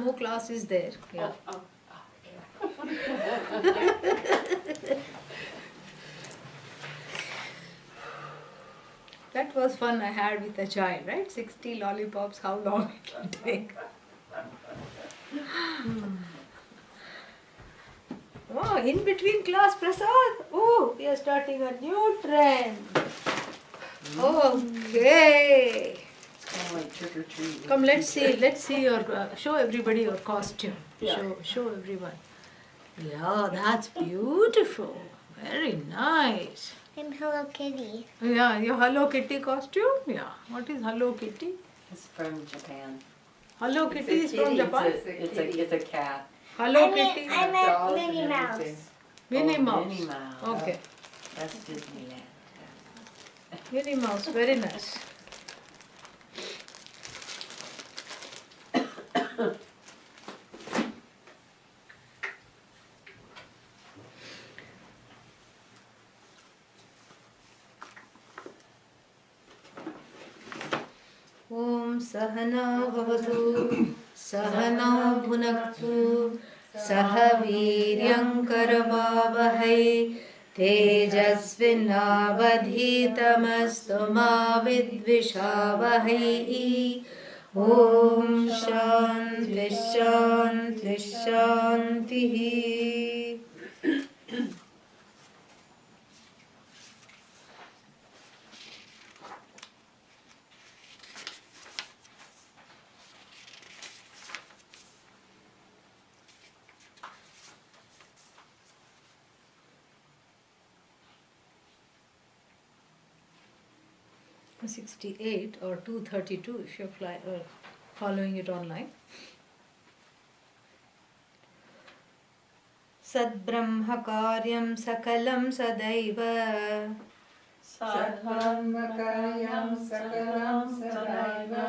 no class is there. Yeah. That was fun I had with a child, right? 60 lollipops, how long it will take. Oh, in between class, Prasad. Oh, we are starting a new trend. Okay. Like trick or treat. Come, let's see your, show everybody your costume. Yeah. Show everyone. Yeah, that's beautiful. Very nice. I'm Hello Kitty. Yeah, your Hello Kitty costume? Yeah. What is Hello Kitty? It's from Japan. Hello Kitty is from Japan? It's a cat. Hello Kitty? I meant Dolls Minnie and Mouse. everything. Minnie Oh, Mouse. Minnie Mouse. Okay. That's Disneyland. Minnie Mouse, very nice. Om Sahana Bhavatu Sahana Bhunaktu Saha Viryam Karavavahai Tejasvinavadhitamastu ma vidvishavahai. Om Shanti Shanti Shanti. $68 or $232 if you're following it online. Sadbrahma karyam sakalam sadaiva Sadbrahmakayam sakalam sadaiva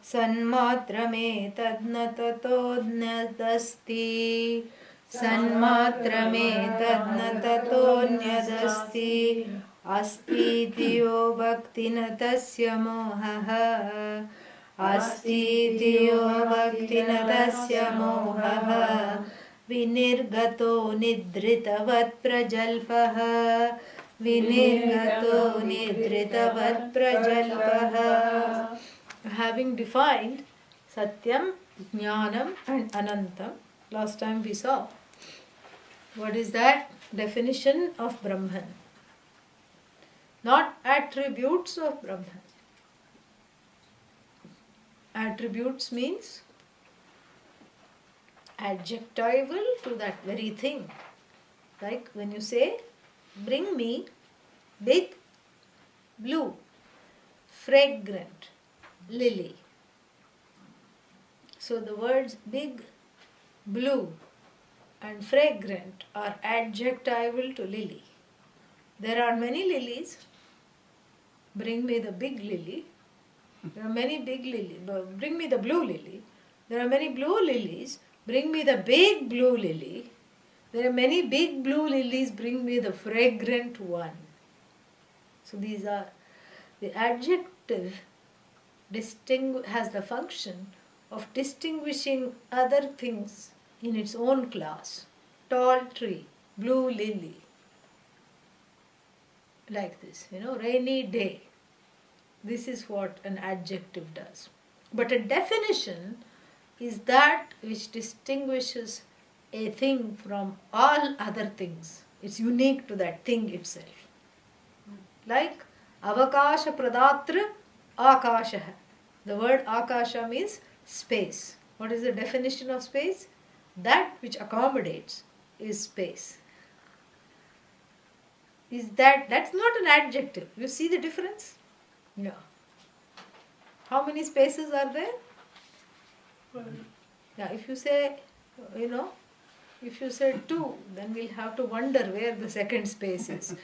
Sanmatrame tadnatatodnyadasti Sanmatrame tadnatatonyadasti Asti diyo bhaktina tasya mohaha Asti diyo bhaktina tasya mohaha Vinirgato nidritavat prajalpaha Vinirgato nidritavat prajalpaha. Having defined Satyam, Jnanam and Anantam, last time we saw. What is that definition of Brahman? Not attributes of Brahman. Attributes means adjectival to that very thing. Like when you say, bring me big, blue, fragrant lily. So the words big, blue and fragrant are adjectival to lily. There are many lilies. Bring me the big lily. There are many big lilies. Bring me the blue lily. There are many blue lilies. Bring me the big blue lily. There are many big blue lilies. Bring me the fragrant one. So these are the adjective has the function of distinguishing other things in its own class. Tall tree, blue lily. Like this, rainy day. This is what an adjective does. But a definition is that which distinguishes a thing from all other things. It's unique to that thing itself. Like avakasha pradatra akasha. The word akasha means space. What is the definition of space? That which accommodates is space. That's not an adjective. You see the difference? No. How many spaces are there? Yeah, if you say, if you say 2, then we'll have to wonder where the second space is.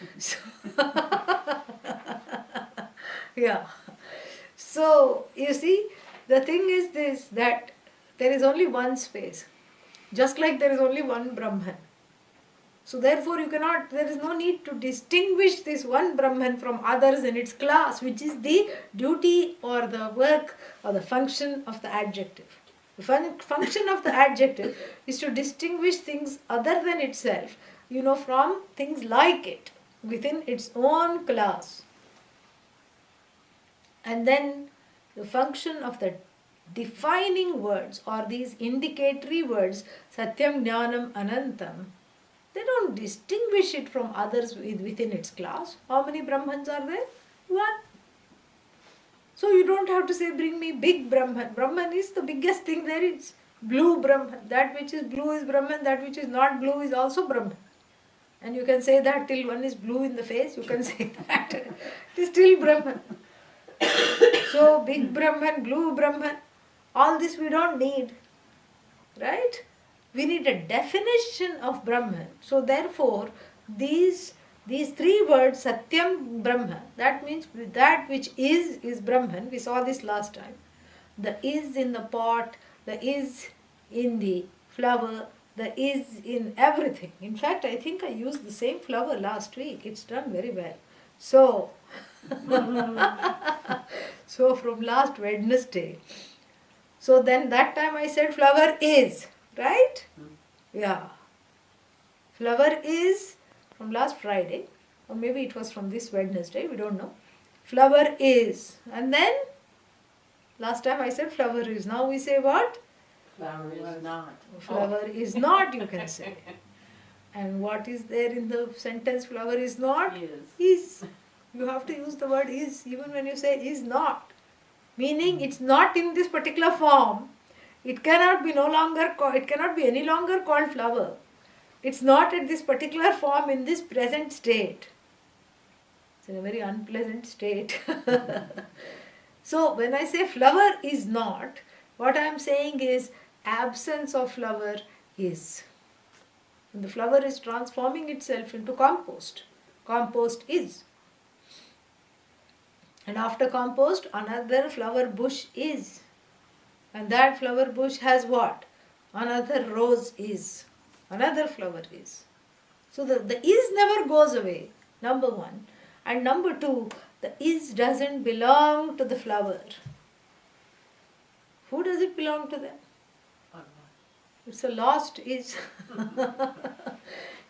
Yeah. So, you see, the thing is this, that there is only one space. Just like there is only one Brahman. So therefore there is no need to distinguish this one Brahman from others in its class, which is the duty or the work or the function of the adjective. The function of the adjective is to distinguish things other than itself, from things like it, within its own class. And then the function of the defining words or these indicatory words, Satyam, Jnanam, Anantam, they don't distinguish it from others within its class. How many Brahmans are there? One. So you don't have to say, bring me big Brahman. Brahman is the biggest thing there is. Blue Brahman. That which is blue is Brahman. That which is not blue is also Brahman. And you can say that till one is blue in the face. You can say that. It is still Brahman. So big Brahman, blue Brahman, all this we don't need. Right? We need a definition of Brahman. So therefore, these three words, Satyam, Brahma, that means that which is Brahman. We saw this last time. The is in the pot, the is in the flower, the is in everything. In fact, I think I used the same flower last week. It's done very well. So, so from last Wednesday. So then that time I said flower is, right? Yeah. Flower is from last Friday, or maybe it was from this Wednesday, we don't know. Flower is. And then last time I said flower is. Now we say what? Flower is not. Flower is not, you can say. And what is there in the sentence flower is not? Is. You have to use the word is even when you say is not. Meaning it's not in this particular form. It cannot be any longer called flower. It's not at this particular form in this present state. It's in a very unpleasant state. So when I say flower is not, what I am saying is absence of flower is. And the flower is transforming itself into compost. Compost is. And after compost, another flower bush is. And that flower bush has what? Another rose is. Another flower is. So the is never goes away, number one. And number two, the is doesn't belong to the flower. Who does it belong to then? It's a lost is.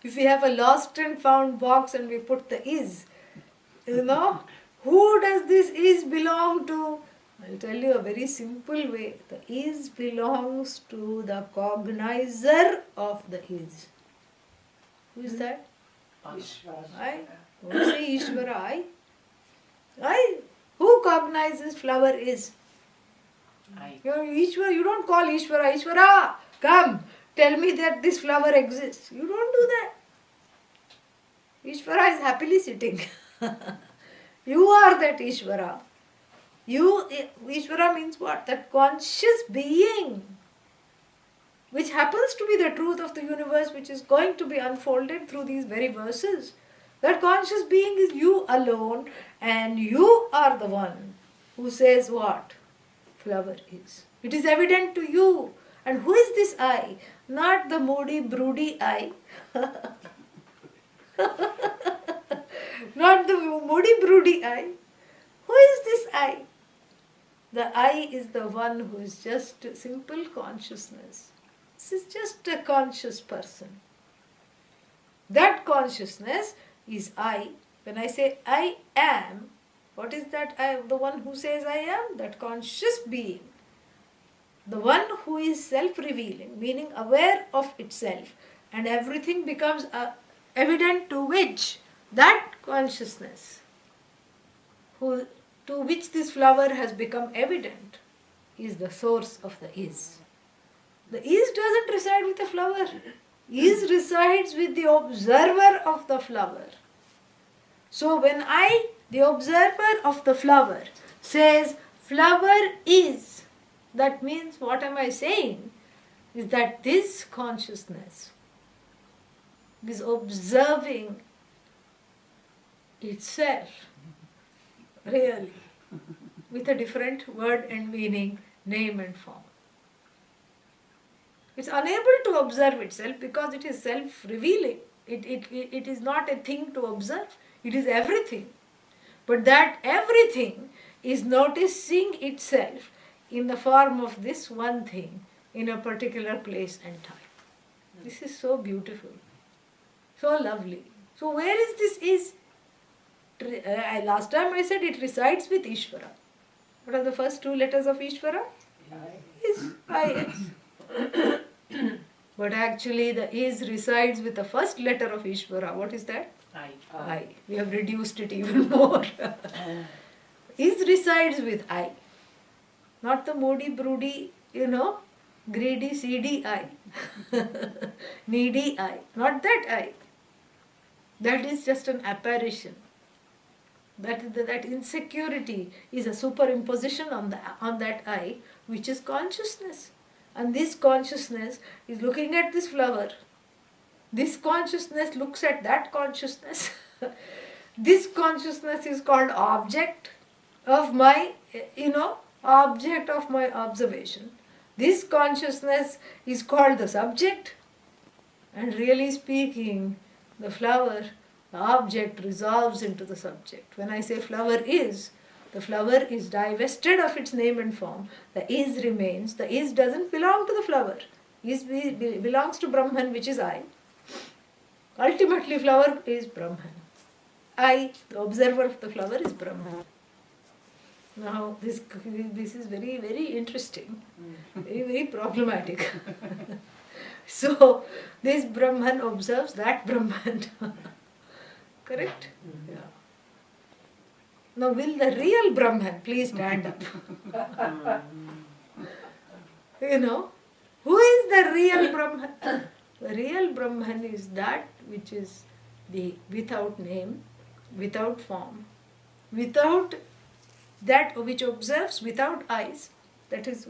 If we have a lost and found box and we put the is, who does this is belong to? I'll tell you a very simple way. The is belongs to the cognizer of the is. Who is that? Ishvara. I. Don't say Ishvara. I. Who cognizes flower is? I. Ishvara, you don't call Ishvara. Ishvara, come, tell me that this flower exists. You don't do that. Ishvara is happily sitting. You are that Ishvara. Ishvara means what? That conscious being, which happens to be the truth of the universe, which is going to be unfolded through these very verses. That conscious being is you alone, and you are the one who says what? Flower is. It is evident to you. And who is this I? Not the moody, broody I. Not the moody, broody I. Who is this I? The I is the one who is just simple consciousness. This is just a conscious person. That consciousness is I. When I say I am, what is that I? The one who says I am? That conscious being. The one who is self-revealing, meaning aware of itself, and everything becomes evident to which? That consciousness, to which this flower has become evident, is the source of the is. The is doesn't reside with the flower. Is resides with the observer of the flower. So when I, the observer of the flower, says flower is, that means what am I saying? Is that this consciousness is observing itself really with a different word and meaning, name and form. It's unable to observe itself because it is self-revealing. It is not a thing to observe. It is everything. But that everything is noticing itself in the form of this one thing, in a particular place and time. This is so beautiful, so lovely. So where is this is? Last time I said it resides with Ishvara. What are the first two letters of Ishvara? Is, I, is. But actually the is resides with the first letter of Ishvara. What is that? I. We have reduced it even more. Is resides with I. Not the moody, broody, greedy, seedy I. Needy I. Not that I. That is just an apparition. That insecurity is a superimposition on that I, which is consciousness. And this consciousness is looking at this flower. This consciousness looks at that consciousness. This consciousness is called object of my, object of my observation. This consciousness is called the subject. And really speaking, the flower, the object resolves into the subject. When I say flower is, the flower is divested of its name and form. The is remains. The is doesn't belong to the flower. Is belongs to Brahman, which is I. Ultimately, flower is Brahman. I, the observer of the flower, is Brahman. Now, this is very, very interesting, very, very problematic. So, this Brahman observes that Brahman. Correct? Yeah. Now, will the real Brahman please stand up? Who is the real Brahman? The real Brahman is that which is the without name, without form, without that which observes without eyes. That is,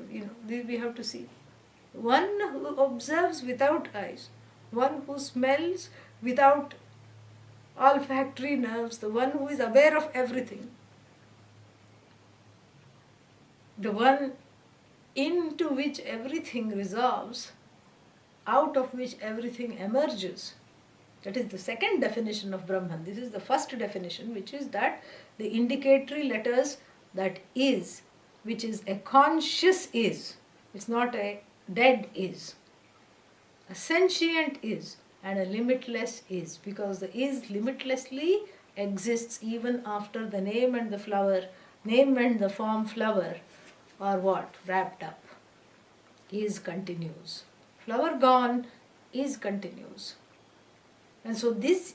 we have to see. One who observes without eyes, one who smells without olfactory nerves, the one who is aware of everything, the one into which everything resolves, out of which everything emerges. That is the second definition of Brahman. This is the first definition, which is that the indicatory letters that is, which is a conscious is. It's not a dead is. A sentient is and a limitless is, because the is limitlessly exists even after the name and the flower, name and the form flower are what? Wrapped up. Is continues. Flower gone, is continues. And so this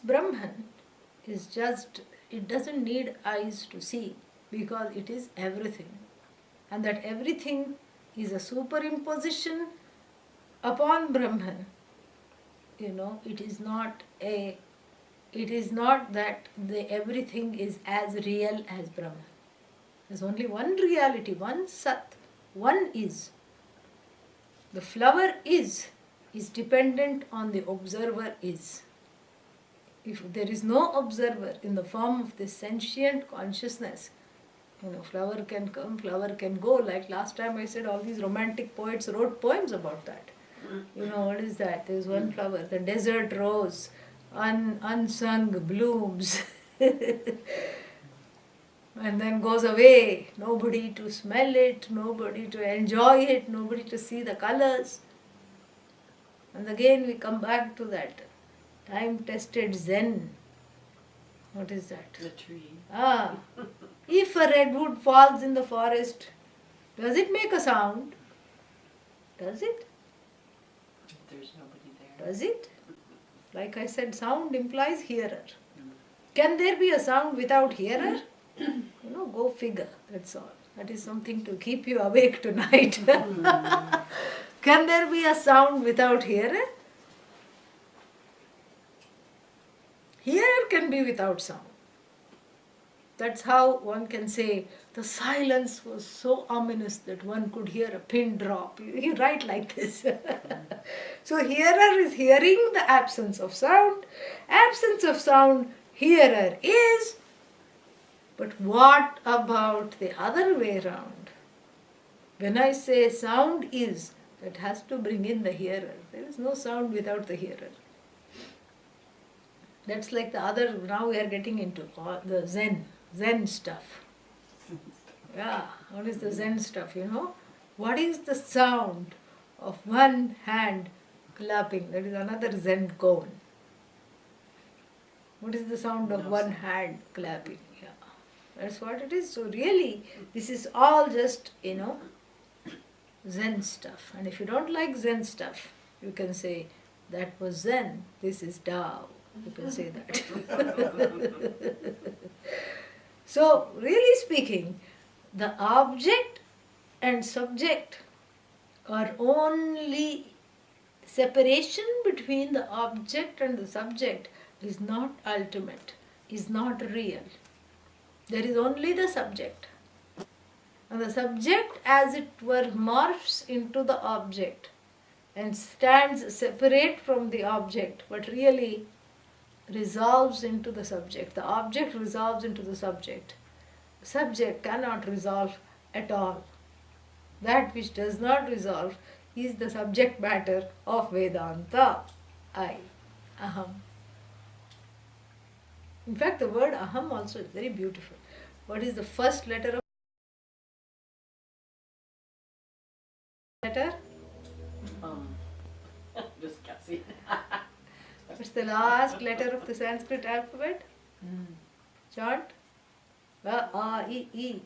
Brahman is just, it doesn't need eyes to see, because it is everything. And that everything is a superimposition upon Brahman. It is not that the everything is as real as Brahman. There's only one reality, one Sat, one is. The flower is dependent on the observer is. If there is no observer in the form of this sentient consciousness, flower can come, flower can go. Like last time I said, all these romantic poets wrote poems about that. What is that? There's one flower, the desert rose, unsung blooms, and then goes away. Nobody to smell it, nobody to enjoy it, nobody to see the colors. And again we come back to that time-tested Zen. What is that? The tree. If a redwood falls in the forest, does it make a sound? Does it? If there's nobody there. Does it? Like I said, sound implies hearer. Can there be a sound without hearer? Go figure, that's all. That is something to keep you awake tonight. Can there be a sound without hearer? Hearer can be without sound. That's how one can say the silence was so ominous that one could hear a pin drop. You write like this. So hearer is hearing the absence of sound. Absence of sound, hearer is. But what about the other way around? When I say sound is, that has to bring in the hearer. There is no sound without the hearer. That's like the other, now we are getting into the Zen stuff. Yeah, what is the Zen stuff, What is the sound of one hand clapping? That is another Zen koan. What is the sound of one hand clapping? Yeah, that's what it is. So really, this is all just, Zen stuff. And if you don't like Zen stuff, you can say, that was Zen, this is Tao. You can say that. So, really speaking, the object and subject are only separation between the object and the subject is not ultimate, is not real. There is only the subject. And the subject, as it were, morphs into the object and stands separate from the object, but really resolves into the subject. The object resolves into the subject. The subject cannot resolve at all. That which does not resolve is the subject matter of Vedanta. I, aham. In fact, the word aham also is very beautiful. What is the first letter of letter? Just guessing. What's the last letter of the Sanskrit alphabet? Chant. Va, a, I, u,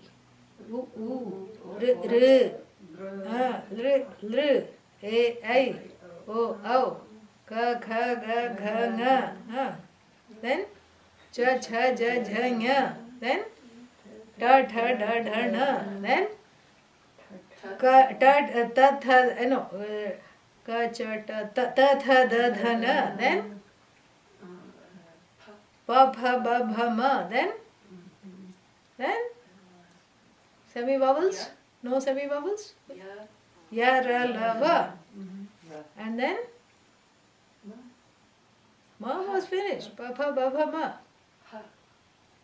r, lr, a, o, ka, kha, ga, gha, nga. Then cha, cha, ja, jha, nya. Then ta, tha, da, dha, na. Then ka, ta, ta, tha, no, ka, cha, ta, tha, da, dha, na. Then pa, pha, ba, bha, ma. Then semi vowels? No semi vowels? Ya, ra, la, va. And then ma was finished. Pa, pha, ba, bha, ma.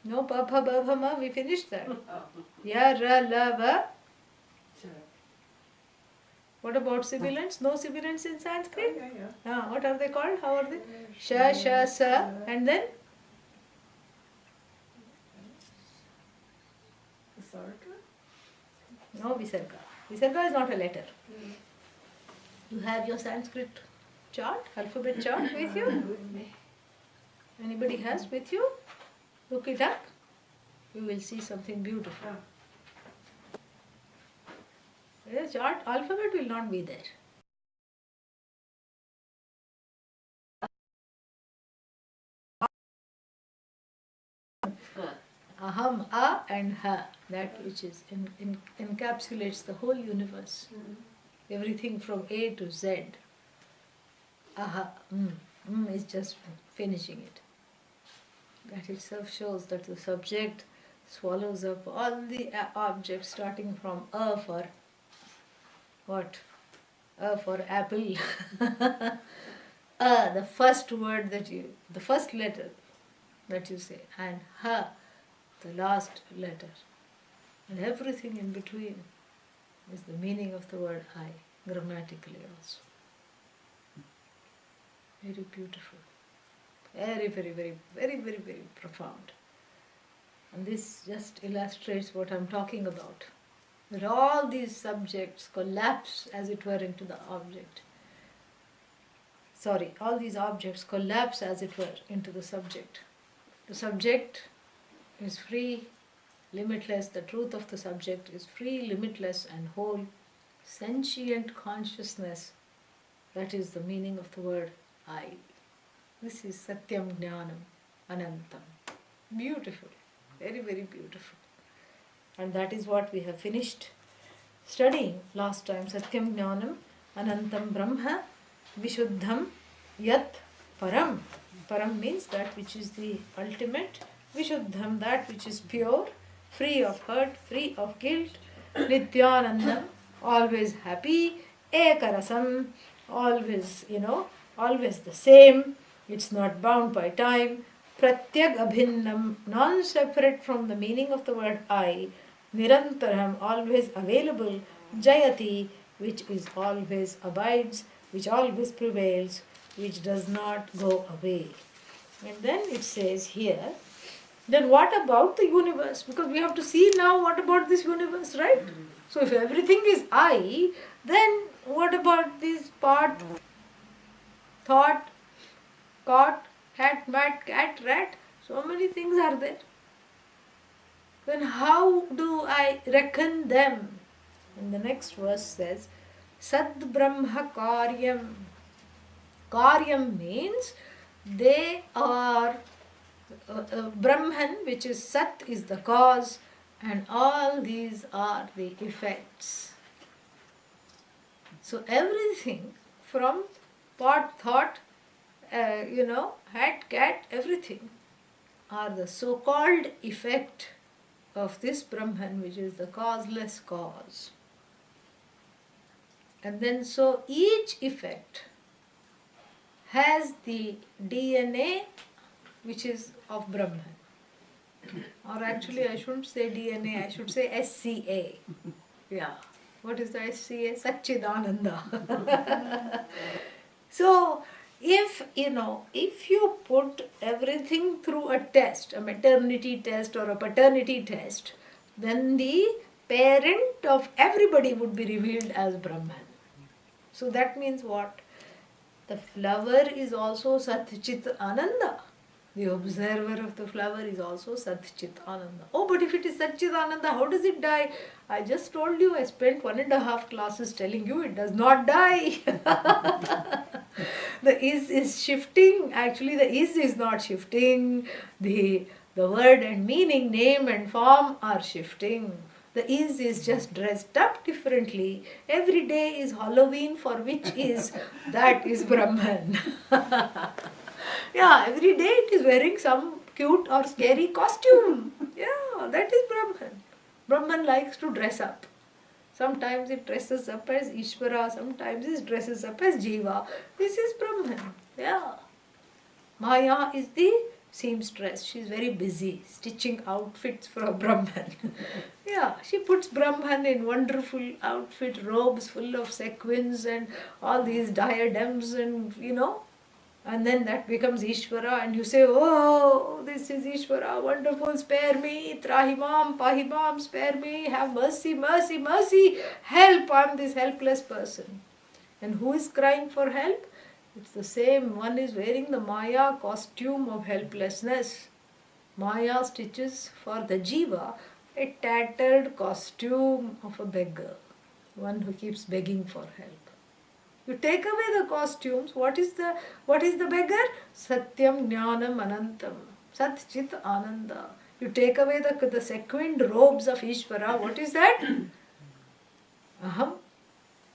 No, pa, pha, ba, bha, ma. We finished that. Ya, ra, la, va. What about sibilants? No sibilants in Sanskrit? What are they called? How are they? Sha, sha, sa. And then? No visarga. Visarga is not a letter. You have your Sanskrit chart, alphabet chart with you? Anybody has with you? Look it up. You will see something beautiful. The chart, alphabet will not be there. Aham, a and ha, that which is encapsulates the whole universe. Everything from A to Z. Aha, is just finishing it. That itself shows that the subject swallows up all the objects starting from A for what? A for apple. The first word the first letter that you say, and ha, the last letter. And everything in between is the meaning of the word I, grammatically also. Very beautiful. Very, very, very, very, very, very profound. And this just illustrates what I'm talking about. That all these subjects collapse, as it were, into the object. All these objects collapse, as it were, into the subject. The subject is free, limitless. The truth of the subject is free, limitless, and whole. Sentient consciousness. That is the meaning of the word I. This is Satyam Jnanam Anantam. Beautiful. Very, very beautiful. And that is what we have finished studying last time. Satyam Jnanam Anantam Brahma Vishuddham Yat Param. Param means that which is the ultimate. Vishuddham, that which is pure, free of hurt, free of guilt. Nityanandam, always happy. Ekarasam, always, always the same. It's not bound by time. Pratyag abhinnam, non-separate from the meaning of the word I. Nirantaram, always available. Jayati, which is always abides, which always prevails, which does not go away. And then it says here, Then what about the universe? Because we have to see now what about this universe, right? So if everything is I, then what about this part, thought, cot, hat, mat, cat, rat? So many things are there. Then how do I reckon them? And the next verse says, Sad Brahma Karyam. Karyam means they are Brahman, which is Sat, is the cause, and all these are the effects. So everything from pot, thought, hat, cat, everything are the so-called effect of this Brahman, which is the causeless cause. And then so each effect has the DNA which is of Brahman. Or actually I shouldn't say DNA, I should say SCA. Yeah. What is the SCA? Satchidananda. So if you put everything through a test, a maternity test or a paternity test, then the parent of everybody would be revealed as Brahman. So that means what? The flower is also Sat Chit Ananda. The observer of the flower is also Sat Chit Ananda. Oh, but if it is Sat Chit Ananda, how does it die? I just told you, I spent 1.5 classes telling you it does not die. The is shifting. Actually, the is not shifting. The word and meaning, name and form are shifting. The is just dressed up differently. Every day is Halloween, for which is that is Brahman. Yeah, every day it is wearing some cute or scary costume. Yeah, that is Brahman. Brahman likes to dress up. Sometimes it dresses up as Ishvara, sometimes it dresses up as Jiva. This is Brahman. Yeah. Maya is the seamstress. She is very busy stitching outfits for a Brahman. Yeah, she puts Brahman in wonderful outfit, robes full of sequins and all these diadems and and then that becomes Ishvara and you say, oh, this is Ishvara, wonderful, spare me, Trahimam, Pahimam, spare me, have mercy, mercy, mercy, help, I am this helpless person. And who is crying for help? It's the same, one is wearing the Maya costume of helplessness. Maya stitches for the Jiva a tattered costume of a beggar, one who keeps begging for help. You take away the costumes, what is the beggar? Satyam Jnanam Anantam, Sat Chit Ananda. You take away the sequined robes of Ishvara, what is that? Aham,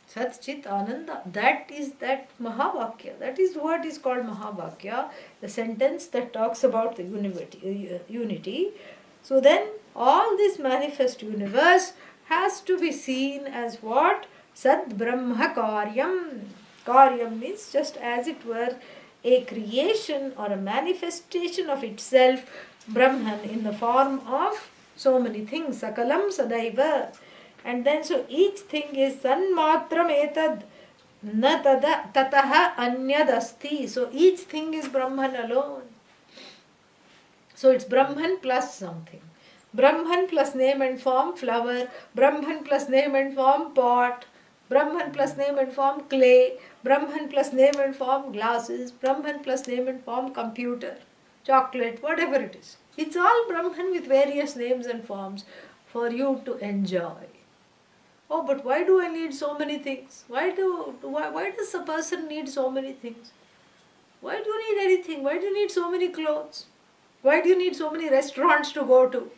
Sat Chit Ananda. That is that Mahavakya. That is what is called Mahavakya, the sentence that talks about the unity. So then all this manifest universe has to be seen as what? Sad Brahma Karyam. Karyam means just as it were a creation or a manifestation of itself, Brahman, in the form of so many things. Sakalam Sadaiva. And then so each thing is Sanmatram etad na tataha anyad asti. So each thing is Brahman alone. So it's Brahman plus something. Brahman plus name and form flower. Brahman plus name and form pot. Brahman plus name and form clay, Brahman plus name and form glasses, Brahman plus name and form computer, chocolate, whatever it is. It's all Brahman with various names and forms for you to enjoy. Oh, but why do I need so many things? Why does a person need so many things? Why do you need anything? Why do you need so many clothes? Why do you need so many restaurants to go to?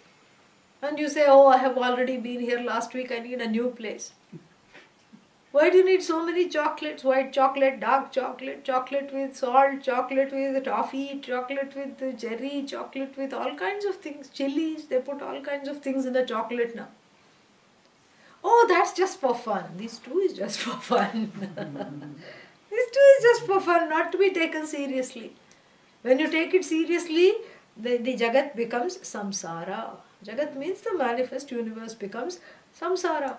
And you say, oh, I have already been here last week, I need a new place. Why do you need so many chocolates? White chocolate, dark chocolate, chocolate with salt, chocolate with toffee, chocolate with cherry, chocolate with all kinds of things. Chilies, they put all kinds of things in the chocolate now. Oh, that's just for fun. This too is just for fun. This too is just for fun, not to be taken seriously. When you take it seriously, the Jagat becomes samsara. Jagat means the manifest universe becomes samsara.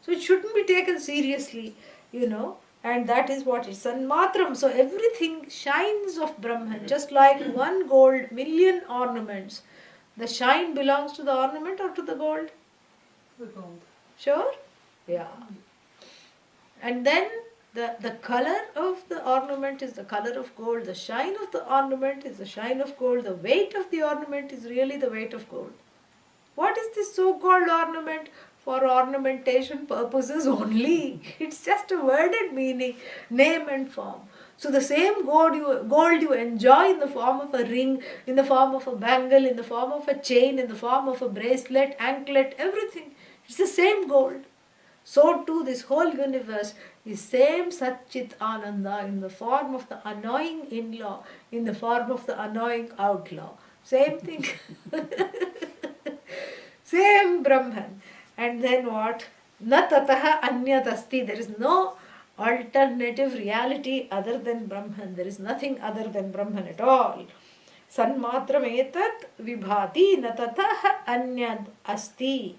So it shouldn't be taken seriously, and that is what is Sanmatram. So everything shines of Brahman, just like one gold, million ornaments. The shine belongs to the ornament or to the gold? The gold. Sure? Yeah. And then the color of the ornament is the color of gold. The shine of the ornament is the shine of gold. The weight of the ornament is really the weight of gold. What is this so-called ornament? For ornamentation purposes only. It's just a worded meaning, name and form. So the same gold you enjoy in the form of a ring, in the form of a bangle, in the form of a chain, in the form of a bracelet, anklet, everything. It's the same gold. So too this whole universe is same Satchit Ananda in the form of the annoying in-law, in the form of the annoying outlaw. Same thing. Same Brahman. And then what? Na tataha anyat asti. There is no alternative reality other than Brahman. There is nothing other than Brahman at all. Sanmatram etat vibhati na tataha anyat asti.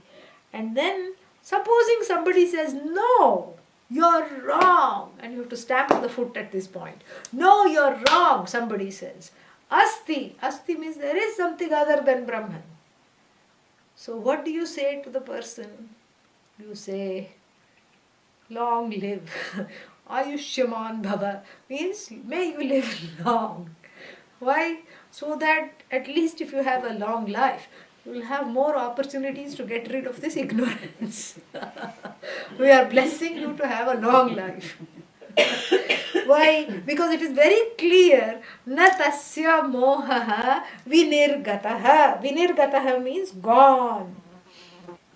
And then supposing somebody says, no, you're wrong. And you have to stamp the foot at this point. No, you're wrong, somebody says. Asti. Asti means there is something other than Brahman. So what do you say to the person? You say, long live. Ayushyaman bhava means may you live long. Why? So that at least if you have a long life, you will have more opportunities to get rid of this ignorance. We are blessing you to have a long life. Why? Because it is very clear, na tasya mohaha vinirgataha. Vinirgataha means gone.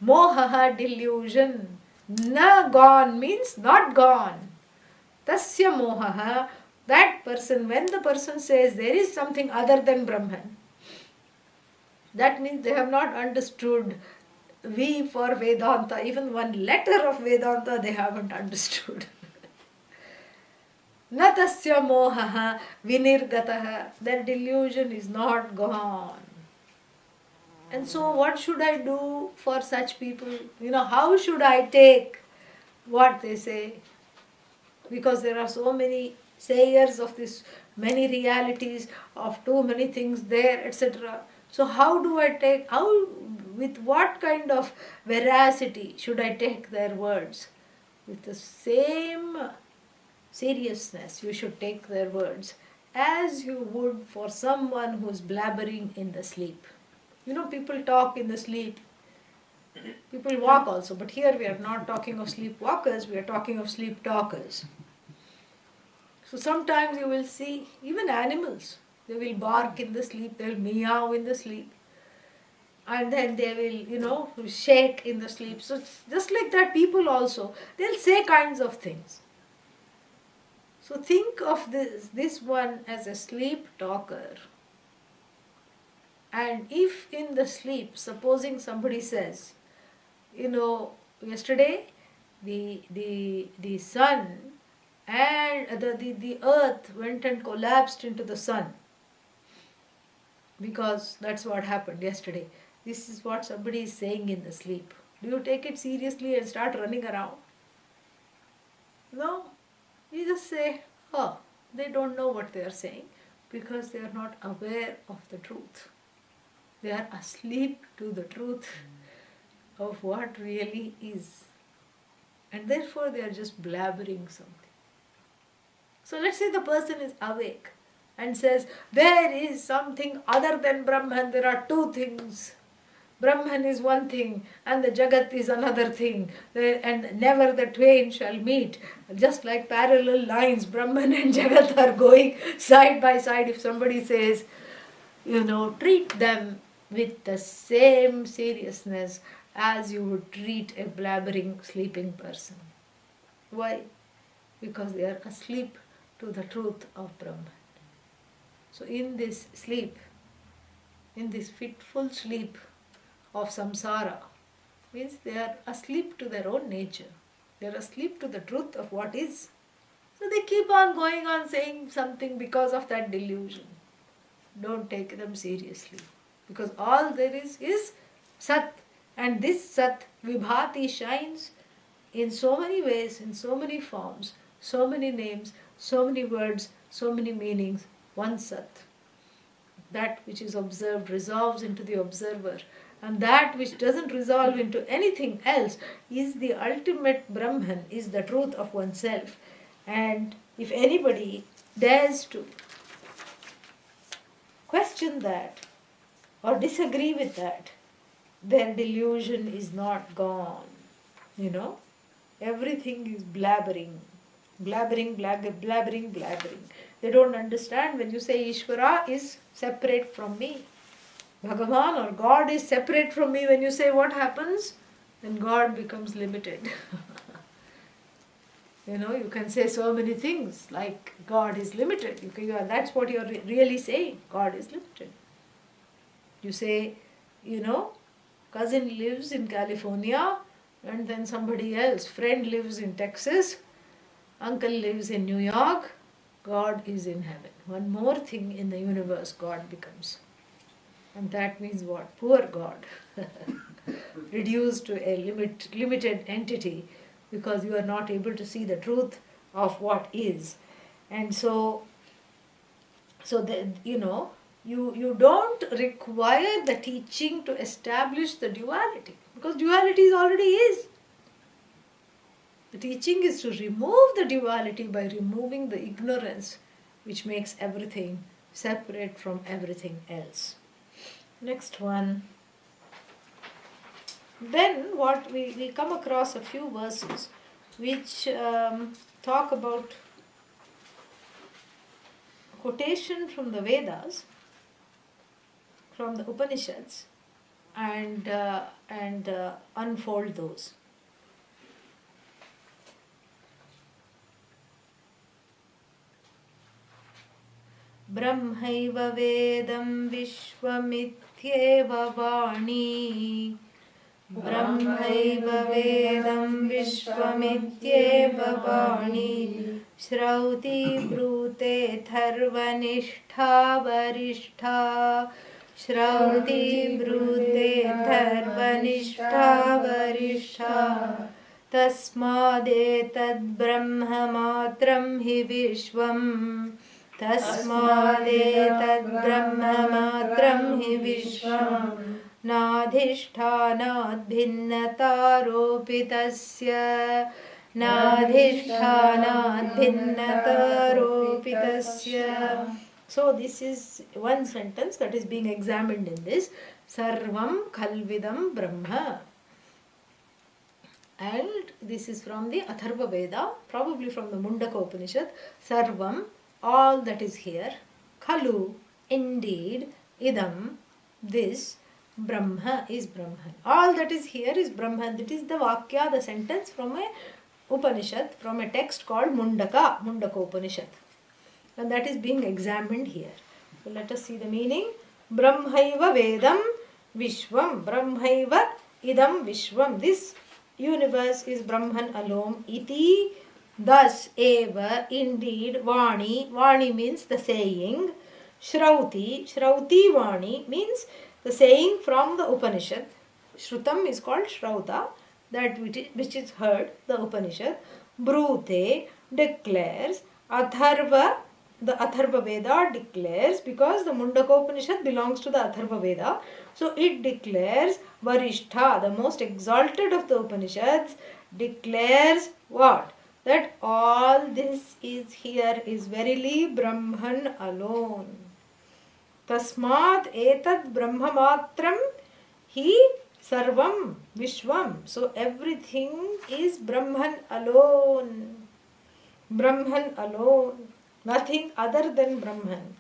Mohaha, delusion. Na gone means not gone. Tasya mohaha, that person, when the person says there is something other than Brahman, that means they have not understood V for Vedanta. Even one letter of Vedanta they haven't understood. Na tasya mohaha vinirgataha. Their delusion is not gone. And so what should I do for such people? How should I take what they say? Because there are so many sayers of this, many realities, of too many things there, etc. So how do I take, with what kind of veracity should I take their words? With the same seriousness you should take their words as you would for someone who is blabbering in the sleep. People talk in the sleep. People walk also, but here we are not talking of sleepwalkers, we are talking of sleep talkers. So sometimes you will see even animals, they will bark in the sleep, they will meow in the sleep, and then they will, shake in the sleep. So just like that, people also, they'll say kinds of things. So think of this one as a sleep talker. And if in the sleep, supposing somebody says, yesterday the sun and the earth went and collapsed into the sun, because that's what happened yesterday. This is what somebody is saying in the sleep. Do you take it seriously and start running around? No. You just say, oh, they don't know what they are saying because they are not aware of the truth. They are asleep to the truth of what really is. And therefore they are just blabbering something. So let's say the person is awake and says, there is something other than Brahman, there are two things. Brahman is one thing and the Jagat is another thing, and never the twain shall meet. Just like parallel lines, Brahman and Jagat are going side by side. If somebody says, treat them with the same seriousness as you would treat a blabbering, sleeping person. Why? Because they are asleep to the truth of Brahman. So in this sleep, in this fitful sleep of samsara, means they are asleep to their own nature. They are asleep to the truth of what is. So they keep on going on saying something because of that delusion. Don't take them seriously. Because all there is Sat. And this Sat, Vibhati, shines in so many ways, in so many forms, so many names, so many words, so many meanings. One Sat. that which is observed resolves into the observer, and that which doesn't resolve into anything else is the ultimate Brahman, is the truth of oneself. And if anybody dares to question that or disagree with that, their delusion is not gone. You know, everything is blabbering. They don't understand when you say Ishvara is separate from me. Bhagavan or God is separate from me. When you say, what happens? Then God becomes limited. You know, you can say so many things like God is limited. That's what you're really saying. God is limited. You say, you know, cousin lives in California and then somebody else, friend lives in Texas, uncle lives in New York, God is in heaven. One more thing in the universe God becomes. And that means what? Poor God. Reduced to a limited entity because you are not able to see the truth of what is. And so you know, you don't require the teaching to establish the duality, because duality already is. The teaching is to remove the duality by removing the ignorance which makes everything separate from everything else. Next one. Then what we come across a few verses which talk about quotation from the Vedas, from the Upanishads, and unfold those. Brahmaiva vedam vishwamityeva vani. Brahmaiva vedam vishwamityeva vani. Shrauti brute tharvanishtha varishtha. Shrauti brute tharvanishtha varishtha. Tasmadetad brahma matram hi vishvam. Tasmadetad brahma matram hi vishvam. Nadhishthānāt bhinnataropitasya. Nadhishthānāt bhinnataropitasya. So this is one sentence that is being examined in this. Sarvam khalvidam brahma. And this is from the Atharva Veda, probably from the Mundaka Upanishad. Sarvam, all that is here. Khalu, indeed. Idam, this. Brahma is Brahman. All that is here is Brahman. That is the Vakya, the sentence from a Upanishad, from a text called Mundaka Upanishad. And that is being examined here. So let us see the meaning. Brahmaiva Vedam Vishwam. Brahmaiva Idam Vishwam. This universe is Brahman alone. Iti, thus, eva, indeed, Vani. Vani means the saying. Shrauti. Shrauti Vani means the saying from the Upanishad. Shrutam is called Shrauta, that which is heard, the Upanishad. Brute declares. Atharva, the Atharva Veda declares, because the Mundaka Upanishad belongs to the Atharva Veda. So it declares, Varishtha, the most exalted of the Upanishads, declares what? That all this is here is verily Brahman alone. Tasmat etad brahma matram hi sarvam vishwam. So everything is Brahman alone. Brahman alone. Nothing other than Brahman.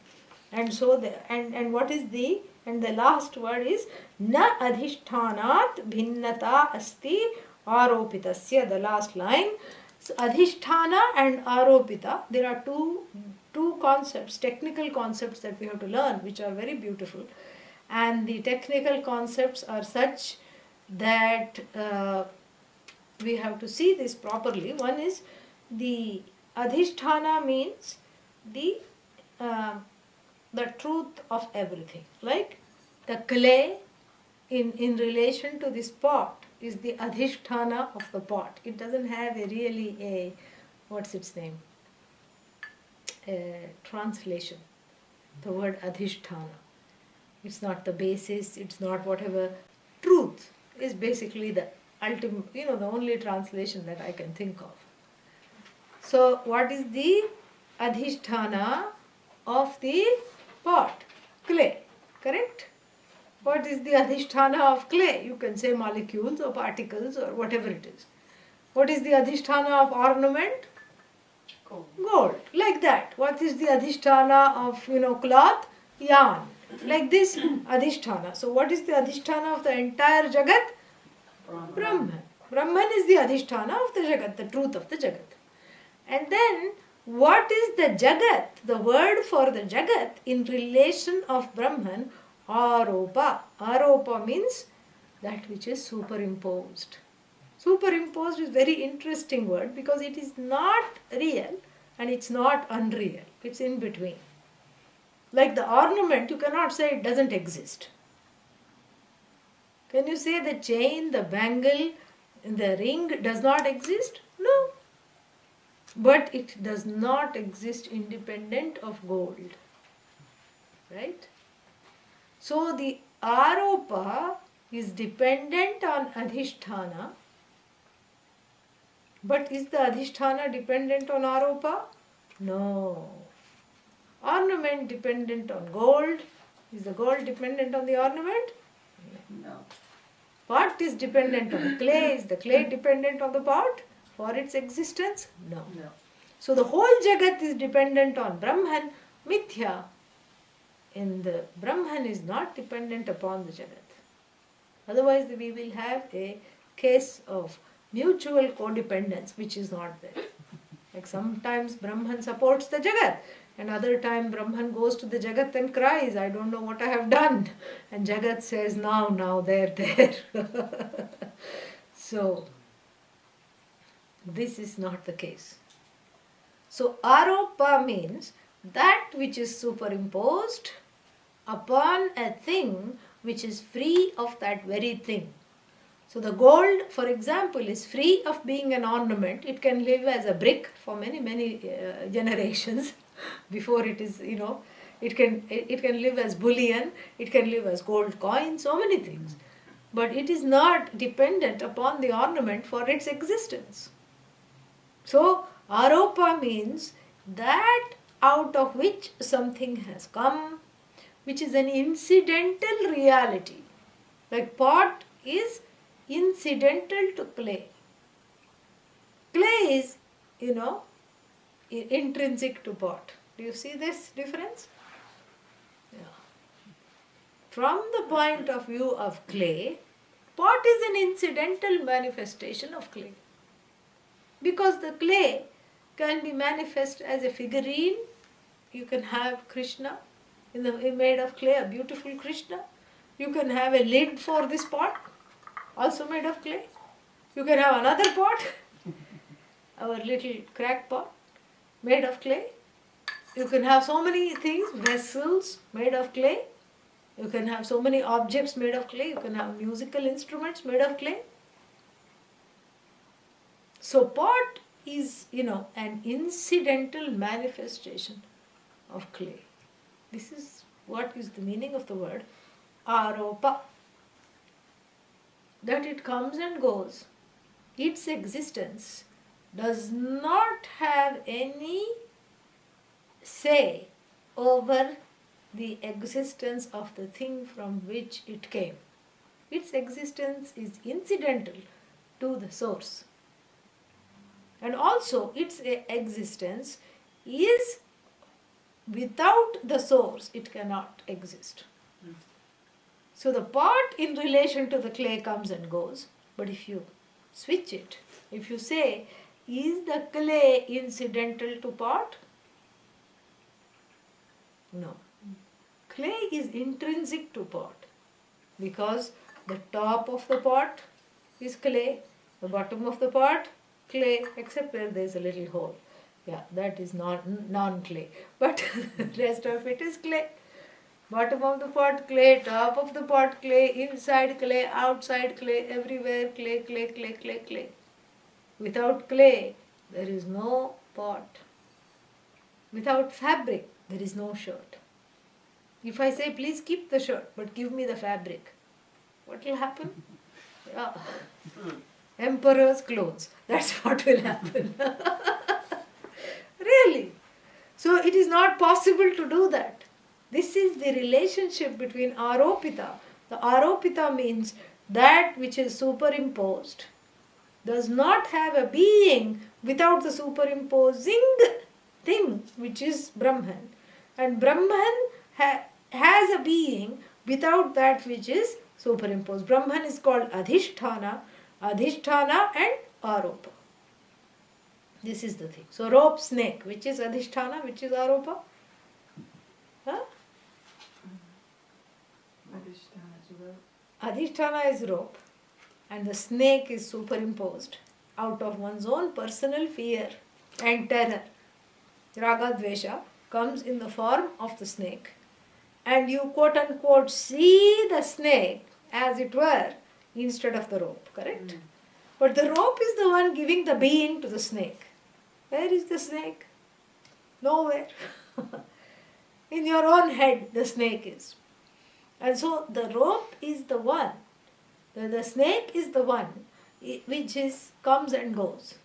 And so and what is the last word is na adhishthanat bhinnata asti aropitasya. The last line. So adhisthana and aropita, there are two concepts, technical concepts that we have to learn, which are very beautiful. And the technical concepts are such that we have to see this properly. One is the adhisthana means the truth of everything. Like the clay in relation to this pot is the adhisthana of the pot. It doesn't have a what's its name? Translation. The word adhisthana. It's not the basis, it's not whatever. Truth is basically the ultimate, the only translation that I can think of. So, what is the adhisthana of the pot? Clay, correct? What is the adhisthana of clay? You can say molecules or particles or whatever it is. What is the adhisthana of ornament? Gold. Gold. Like that. What is the adhisthana of, cloth? Yarn. Like this, adhisthana. So what is the adhisthana of the entire Jagat? Brahman. Brahman is the adhisthana of the Jagat, the truth of the Jagat. And then, what is the Jagat? The word for the Jagat in relation of Brahman, aropa. Aropa means that which is superimposed. Superimposed is very interesting word because it is not real and it's not unreal. It's in between. Like the ornament, you cannot say it doesn't exist. Can you say the chain, the bangle, the ring does not exist? No. But it does not exist independent of gold. Right? So the aropa is dependent on adhisthana. But is the adhisthana dependent on aropa? No. Ornament dependent on gold. Is the gold dependent on the ornament? No. Pot is dependent on clay. Is the clay dependent on the pot for its existence? No. No. So the whole Jagat is dependent on Brahman. Mithya. In the Brahman is not dependent upon the Jagat. Otherwise we will have a case of mutual codependence which is not there. Like sometimes Brahman supports the Jagat. And other time Brahman goes to the Jagat and cries, I don't know what I have done. And Jagat says, now, there. So, this is not the case. So, aropa means that which is superimposed upon a thing which is free of that very thing. So, the gold, for example, is free of being an ornament. It can live as a brick for many generations. Before it is, it can live as bullion, it can live as gold coin, so many things. But it is not dependent upon the ornament for its existence. So, aropa means that out of which something has come, which is an incidental reality. Like pot is incidental to clay. Clay is, intrinsic to pot. Do you see this difference? Yeah. From the point of view of clay, pot is an incidental manifestation of clay. Because the clay can be manifest as a figurine. You can have Krishna made of clay, a beautiful Krishna. You can have a lid for this pot, also made of clay. You can have another pot, our little crack pot, made of clay. You can have so many things, vessels made of clay. You can have so many objects made of clay. You can have musical instruments made of clay. So pot is, an incidental manifestation of clay. This is what is the meaning of the word aropa. That it comes and goes. Its existence does not have any say over the existence of the thing from which it came. Its existence is incidental to the source. And also its existence is without the source, it cannot exist. So the pot in relation to the clay comes and goes, but if you switch it, if you say, is the clay incidental to pot? No. Clay is intrinsic to pot because the top of the pot is clay, the bottom of the pot clay, except where there is a little hole. Yeah, that is non-clay. But the rest of it is clay. Bottom of the pot clay, top of the pot clay, inside clay, outside clay, everywhere clay, clay, clay, clay, clay. Without clay, there is no pot. Without fabric, there is no shirt. If I say, please keep the shirt, but give me the fabric, what will happen? Yeah. Emperor's clothes. That's what will happen. Really. So it is not possible to do that. This is the relationship between aropita. The aropita means that which is superimposed does not have a being without the superimposing thing, which is Brahman. And Brahman has a being without that which is superimposed. Brahman is called Adhisthana and Aropa. This is the thing. So rope, snake, which is Adhisthana, which is Aropa? Huh? Adhisthana is rope and the snake is superimposed out of one's own personal fear and terror. Raga Dvesha comes in the form of the snake and you quote unquote see the snake as it were instead of the rope, correct? But the rope is the one giving the being to the snake. Where is the snake? Nowhere. In your own head the snake is. And so the rope is the one, the snake is the one which comes and goes,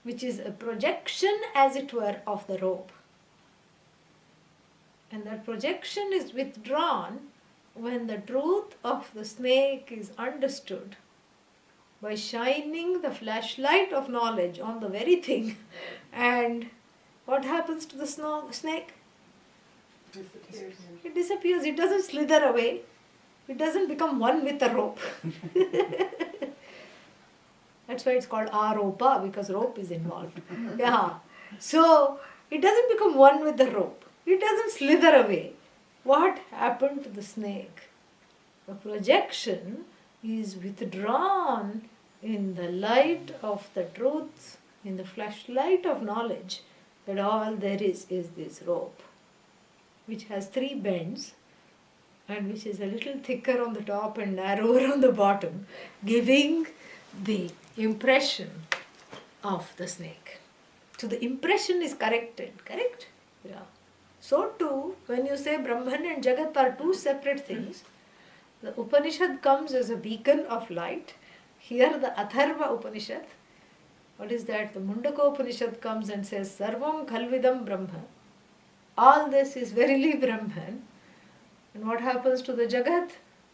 which is a projection as it were of the rope. And that projection is withdrawn when the truth of the snake is understood by shining the flashlight of knowledge on the very thing. And what happens to the snake? Disappears. It disappears. It doesn't slither away. It doesn't become one with the rope. That's why it's called Aropa, because rope is involved. Yeah. So it doesn't become one with the rope. It doesn't slither away. What happened to the snake? The projection is withdrawn in the light of the truth, in the flashlight of knowledge, that all there is this rope, which has 3 bends and which is a little thicker on the top and narrower on the bottom, giving the impression of the snake. So the impression is corrected, correct? Yeah. So too, when you say Brahman and Jagat are 2 separate things, the Upanishad comes as a beacon of light. Here the Atharva Upanishad, what is that? The Mundaka Upanishad comes and says, Sarvam Khalvidam Brahma. All this is verily Brahman. And what happens to the Jagat?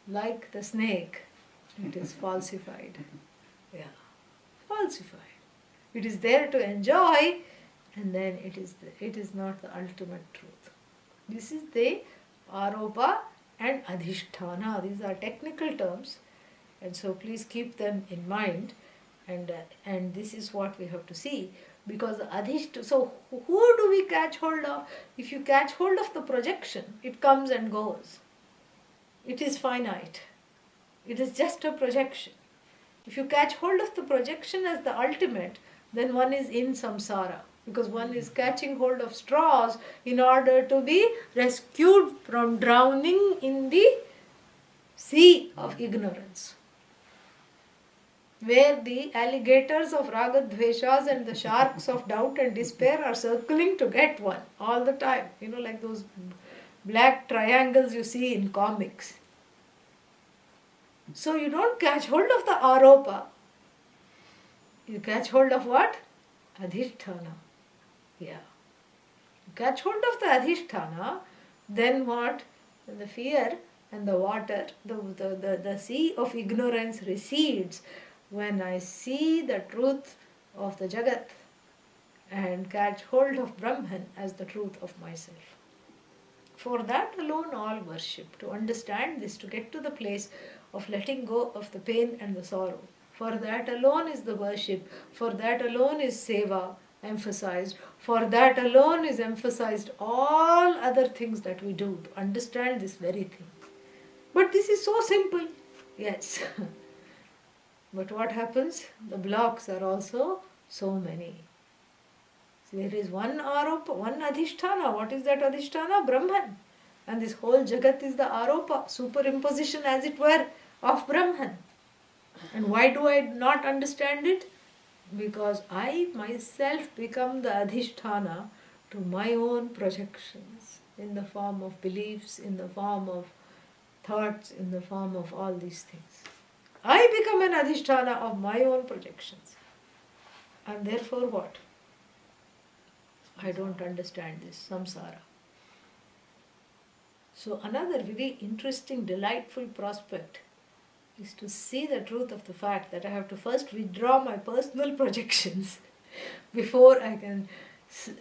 Like the snake, it is falsified. Yeah, falsified. It is there to enjoy, and then it is not the ultimate truth. This is the Aropa and Adhisthana. These are technical terms, and so please keep them in mind. And this is what we have to see, because so who do we catch hold of? If you catch hold of the projection, it comes and goes. It is finite. It is just a projection. If you catch hold of the projection as the ultimate, then one is in samsara, because one is catching hold of straws in order to be rescued from drowning in the sea of ignorance, where the alligators of raga dveshas and the sharks of doubt and despair are circling to get one all the time. You know, like those black triangles you see in comics. So you don't catch hold of the aropa. You catch hold of what? Adhisthana. Yeah. You catch hold of the adhisthana, then what? Then the fear and the water, the sea of ignorance recedes when I see the truth of the Jagat and catch hold of Brahman as the truth of myself. For that alone all worship, to understand this, to get to the place of letting go of the pain and the sorrow. For that alone is the worship, for that alone is seva emphasized, for that alone is emphasized all other things that we do to understand this very thing. But this is so simple, yes. But what happens? The blocks are also so many. So there is one aropa, one adhisthana. What is that adhisthana? Brahman. And this whole Jagat is the aropa, superimposition as it were of Brahman. And why do I not understand it? Because I myself become the adhisthana to my own projections. in the form of beliefs, in the form of thoughts, in the form of all these things. I become an adhisthana of my own projections. And therefore what? I don't understand this, samsara. So another very interesting, delightful prospect is to see the truth of the fact that I have to first withdraw my personal projections before I can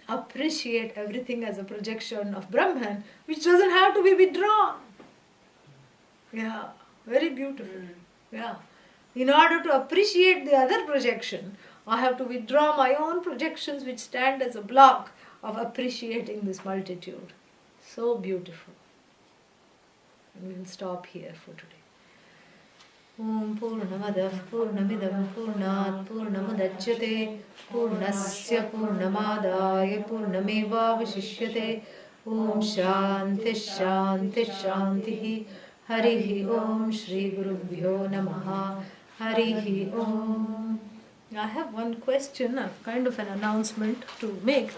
appreciate everything as a projection of Brahman, which doesn't have to be withdrawn. Yeah, very beautiful. Yeah. In order to appreciate the other projection, I have to withdraw my own projections which stand as a block of appreciating this multitude. So beautiful. And we will stop here for today. Om Purnamadah Purnamidam Purnat Purnamudachyate Purnasya Purnamadaya Purnamevavashishyate Om Shanti Shanti Shanti Harihi Om Shri Gurubhyo Namaha Harihi Om. I have one question, a kind of an announcement to make.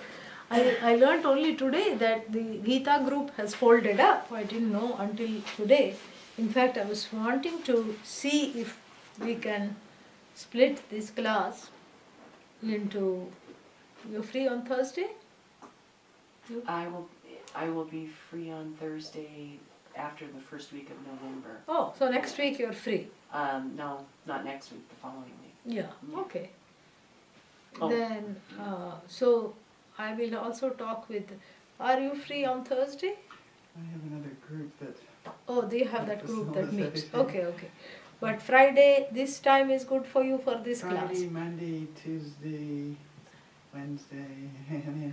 I learnt only today that the Gita group has folded up. I didn't know until today. In fact, I was wanting to see if we can split this class into... You're free on Thursday? I will be free on Thursday after the first week of November. Oh, so next week you're free? No, not next week, the following week. Yeah, okay. Oh. Then, so I will also talk with... Are you free on Thursday? I have another group that... Oh, they have that group that meets. everything. Okay. But Friday, this time is good for you for this Friday, class? Monday, Tuesday, Wednesday.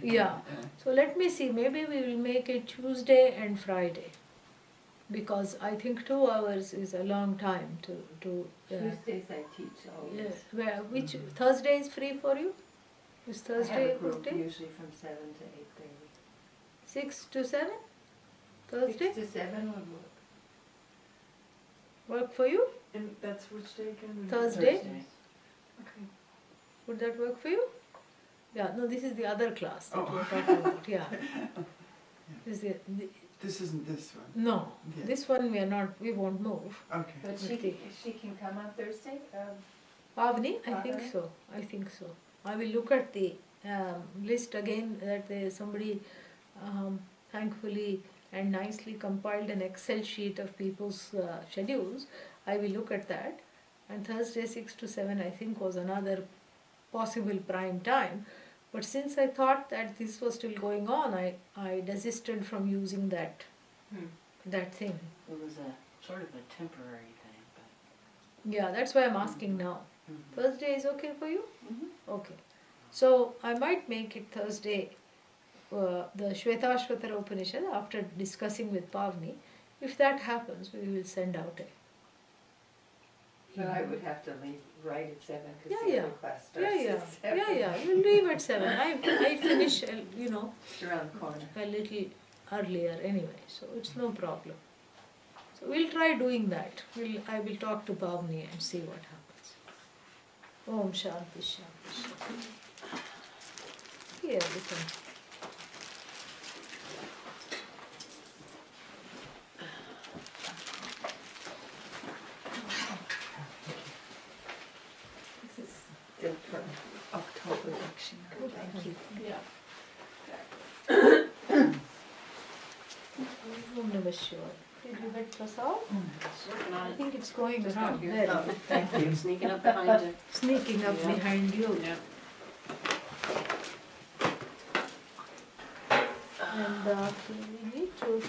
Yeah. So let me see, maybe we will make it Tuesday and Friday. Because I think 2 hours is a long time to Tuesdays I teach always. yeah. Which Thursday is free for you? Is I have Thursday a a good group day? usually from 7 to 8:30. 6 to 7? Thursday? 6 to 7 would work. Work for you? And that's which day again? Thursday? Okay. Would that work for you? Yeah, no, this is the other class that Oh. we're talking about. Yeah. This is the, This isn't this one. no, Yeah. this one we won't move. Okay. But she can come on Thursday? Pavni, I think Pavni? so. I think so. I will look at the list again that somebody thankfully and nicely compiled an Excel sheet of people's schedules. I will look at that. And Thursday 6 to 7 I think was another possible prime time. But since I thought that this was still going on, I desisted from using that thing. It was a sort of a temporary thing, but... Yeah, that's why I'm asking now. Mhm. Thursday is okay for you? Mhm. Okay. So I might make it Thursday, the Shvetashvatara Upanishad, after discussing with Pavni. If that happens, we will send out a... But I would have to leave right at 7 because Yeah, the yeah. other class starts Yeah. at 7. We'll leave at 7. I finish, Just around the corner. a little earlier anyway, so it's no problem. So we'll try doing that. I will talk to Pavni and see what happens. Om Shanti Shanti Shanti. Here we can. This is still from October election. Thank you. Yeah. Om Namah Shivaya. Did you get prasad? Working on I it. think it's going Just around. got here. Very Oh, good. thank you. Sneaking up behind you. Sneaking up Yeah. behind you. Yeah. And we need to